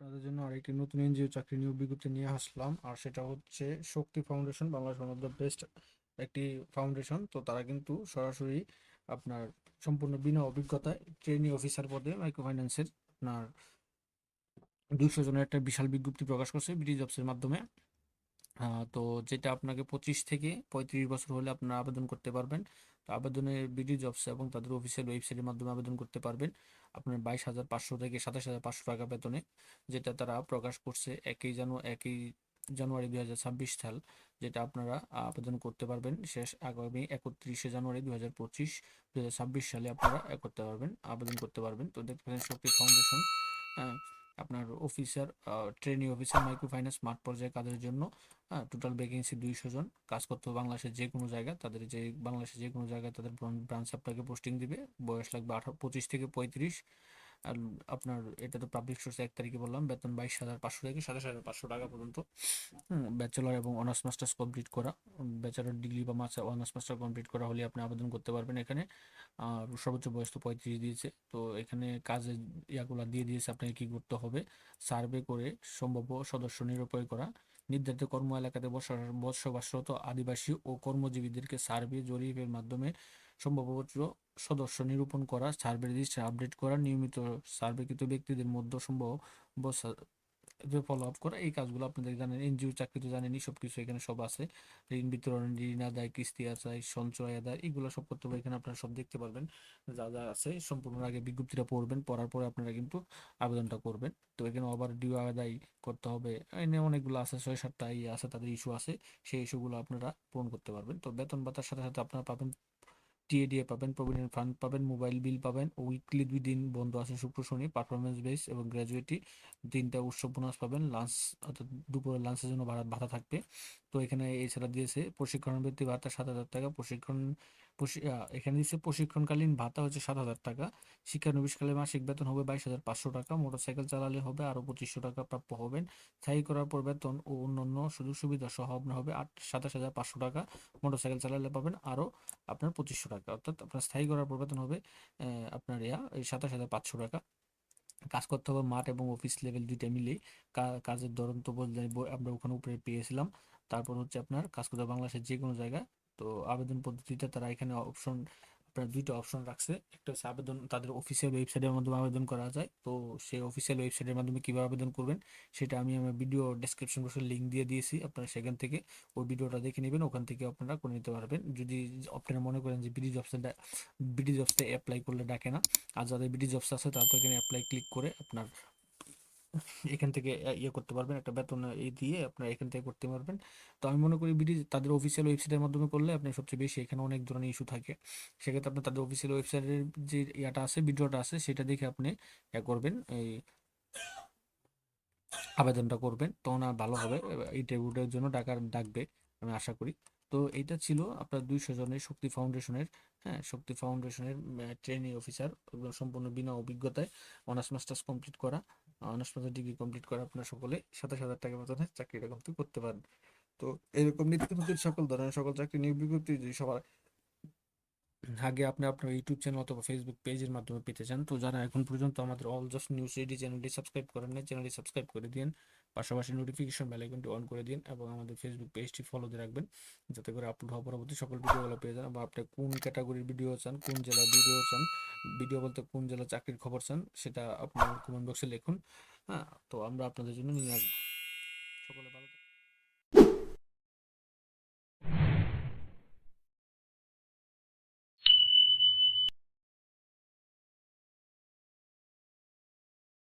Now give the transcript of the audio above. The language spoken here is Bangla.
আপনাদের জন্য আরেকটি নতুন এনজিও চাকরি নিয়োগ বিজ্ঞপ্তি নিয়ে আসলাম, আর সেটা হচ্ছে Shakti foundation, Bangladesh one of the best একটি ফাউন্ডেশন। তো তারা কিন্তু সরাসরি আপনার সম্পূর্ণ বিনা অভিজ্ঞতায় ট্রেনি অফিসার পদে মাইক্রো ফাইন্যান্সের আপনার 200 জনের একটা বিশাল বিজ্ঞপ্তি প্রকাশ করছে বিডি জবসের মাধ্যমে। তো যেটা আপনাকে 25 থেকে 35 বছর হলে আপনারা আবেদন করতে পারবেন। তো আবেদনের বিডি জবস এবং তাদের অফিসিয়াল ওয়েবসাইটের মাধ্যমে আবেদন করতে পারবেন আপনার 22,500 থেকে 27,500 টাকা বেতনে, যেটা তারা প্রকাশ করছে 1 জানুয়ারি 2026 সাল। যেটা আপনারা আবেদন করতে পারবেন শেষ আগামী 31 জানুয়ারি 2025 সালে আপনারা করতে পারবেন, আবেদন করতে পারবেন। তো দেখতে পাচ্ছেন শক্তি ফাউন্ডেশন আপনার officer, trainee officer micro finance মাঠ পর্যায়ে কাজের জন্য টোটাল ভ্যাকেন্সি 200 জন। কাজ করতে হবে বাংলাদেশের যে কোনো জায়গায়, বাংলাদেশের যে কোনো জায়গায় তাদের ব্রাঞ্চ আপনাকে পোস্টিং দিবে। বয়স লাগবে 25 থেকে 35। আর আপনার এটা তো পাবলিক সোর্সে 1 তারিখে বললাম, বেতন 22,500 থেকে 27,500 টাকা পর্যন্ত। ব্যাচেলর এবং অনার্স মাস্টার্স কমপ্লিট করা, ব্যাচেলর ডিগ্রি বা অনার্স মাস্টার কমপ্লিট করা হলে আপনি আবেদন করতে পারবেন এখানে। আর সর্বোচ্চ বয়স তো 35 দিয়েছে। তো এখানে কাজের ইয়াগুলা দিয়ে দিয়েছে আপনাকে কি করতে হবে: সার্ভে করে সম্ভাব্য সদস্য নিরূপণ করা, নির্ধারিত কর্ম এলাকাতে বসবাসরত আদিবাসী ও কর্মজীবীদেরকে সার্ভে জরিপের মাধ্যমে সম্ভাব্য সদস্য নিরূপণ করা, সার্ভে রেজিস্টার আপডেট করা, নিয়মিত সার্ভেকৃত ব্যক্তিদের মধ্যে সম্ভব ফলো আপ করা। এই কাজগুলো আপনাদের জানেন, এনজিও চাকরি তো জানেনই, সবকিছু এখানে সব আছে। ঋণ বিতরণ, ঋণ আদায়, কিস্তি আদায়, সঞ্চয় আদায়, এগুলো সব করতে হবে। এখানে আপনারা সব দেখতে পারবেন যা যা আছে। সম্পূর্ণ আগে বিজ্ঞপ্তিটা পড়বেন, পড়ার পরে আপনারা কিন্তু আবেদনটা করবেন। তো এখানে ওভার ডিউ আদায় করতে হবে, এনে অনেকগুলো আছে, 6-7টা ইয়ে আছে, তাদের ইস্যু আছে। সেই ইস্যুগুলো আপনারা পূরণ করতে পারবেন। তো বেতন ভাতার সাথে সাথে আপনারা পাবেন টিএডিএ পাবেন, প্রভিডেন্ট ফান্ড পাবেন, মোবাইল বিল পাবেন। উইকলি 2 দিন বন্ধ আছে, শুক্র শনি, পারফরমেন্স বেস এবং গ্র্যাজুয়েটি। 3টা উৎসব বোনাস পাবেন, লাঞ্চ অর্থাৎ দুপুরে লাঞ্চের জন্য ভাতা থাকবে। তো এখানে এছাড়া দিয়েছে প্রশিক্ষণ বৃত্তি ভাতা 7,000 টাকা, এখানে দিচ্ছে প্রশিক্ষণকালীন ভাতা হচ্ছে 7,000 টাকা। শিক্ষানবিশকালে মাসিক বেতন হবে 22,500 টাকা। মোটরসাইকেল চালালে হবে আরো 2500 টাকা প্রাপ্য হবেন। স্থায়ী করার পর বেতন ও অন্যান্য সুযোগ সুবিধা সহ আপনার হবে 27,500 টাকা। মোটরসাইকেল চালালে পাবেন আরো আপনার 2500 টাকা, অর্থাৎ আপনার স্থায়ী করার পর বেতন হবে আপনার এই 27,500 টাকা। কাজ করতে হবে মাঠ এবং অফিস লেভেল দুইটা মিলেই। কাজের ধরন তো বলতে আমরা ওখানে উপরে পেয়েছিলাম। তারপর হচ্ছে আপনার কাজ করতে হবে বাংলাদেশের যে কোনো জায়গায়। তো আবেদন পদ্ধতিতে তারা এখানে অপশন, আপনার 2টা অপশন রাখছে। একটা হচ্ছে আবেদন তাদের অফিসিয়াল ওয়েবসাইটের মাধ্যমে আবেদন করা যায়। তো সেই অফিসিয়াল ওয়েবসাইটের মাধ্যমে কিভাবে আবেদন করবেন সেটা আমি আমার ভিডিও ডেসক্রিপশন বক্সে লিঙ্ক দিয়ে দিয়েছি, আপনারা সেখান থেকে ওই ভিডিওটা দেখে নেবেন, ওখান থেকে আপনারা করে নিতে পারবেন। যদি আপনারা মনে করেন যে বিডি জবসে অ্যাপ্লাই করলে ডাকে না, আর যাদের বিডি জবস আছে তারা তো এখানে অ্যাপ্লাই ক্লিক করে আপনার এখান থেকে ইয়ে করতে পারবেন, একটা বেতন দিয়ে আপনার এখান থেকে করতে পারবেন। তো আমি মনে করি তাদের অফিসিয়াল ওয়েবসাইটের মাধ্যমে করলে আপনি সবচেয়ে বেশি, এখানে অনেক ধরনের ইস্যু থাকে। সেক্ষেত্রে আপনি তাদের অফিসিয়াল ওয়েবসাইটের যে ইয়াটা আছে, ভিডিওটা আছে, সেটা দেখে আপনি করবেন, এই আবেদনটা করবেন, তখন আর ভালো হবে। ইন্টারভিউটার জন্য ডাকবে আমি আশা করি। তো এইটা ছিল আপনার 200 জনের শক্তি ফাউন্ডেশনের, শক্তি ফাউন্ডেশনের ট্রেনি অফিসার, সম্পূর্ণ বিনা অভিজ্ঞতায় অনার্স মাস্টার্স কমপ্লিট করা, অনার্স মাস্টার ডিগ্রি কমপ্লিট করা, আপনার সকলে 27,000 টাকা বেতনে চাকরিটা কিন্তু করতে পারেন। তো এরকম নিত্য নতুন সকল ধরনের সকল চাকরি নিয়োগ বিজ্ঞপ্তি যদি সবার আগে আপনি আপনার ইউটিউব চ্যানেল অথবা ফেসবুক পেজের মাধ্যমে পেতে চান, তো যারা এখন পর্যন্ত আমাদের অল জাস্ট নিউজ রেডি চ্যানেলটি সাবস্ক্রাইব করেন না, চ্যানেলটি সাবস্ক্রাইব করে দিন, পাশাপাশি নোটিফিকেশন বেল আইকনটি অন করে দিন এবং আমাদের ফেসবুক পেজটি ফলো দিয়ে রাখবেন, যাতে করে আপলোড হওয়া পরবর্তী সকল ভিডিওগুলো পেয়ে যান। বা আপনি কোন ক্যাটাগরির ভিডিও চান, কোন জেলার ভিডিও চান, ভিডিও বলতে কোন জেলার চাকরির খবর চান, সেটা আপনার কমেন্ট বক্সে লিখুন। তো আমরা আপনাদের জন্য নিয়ে আসবো।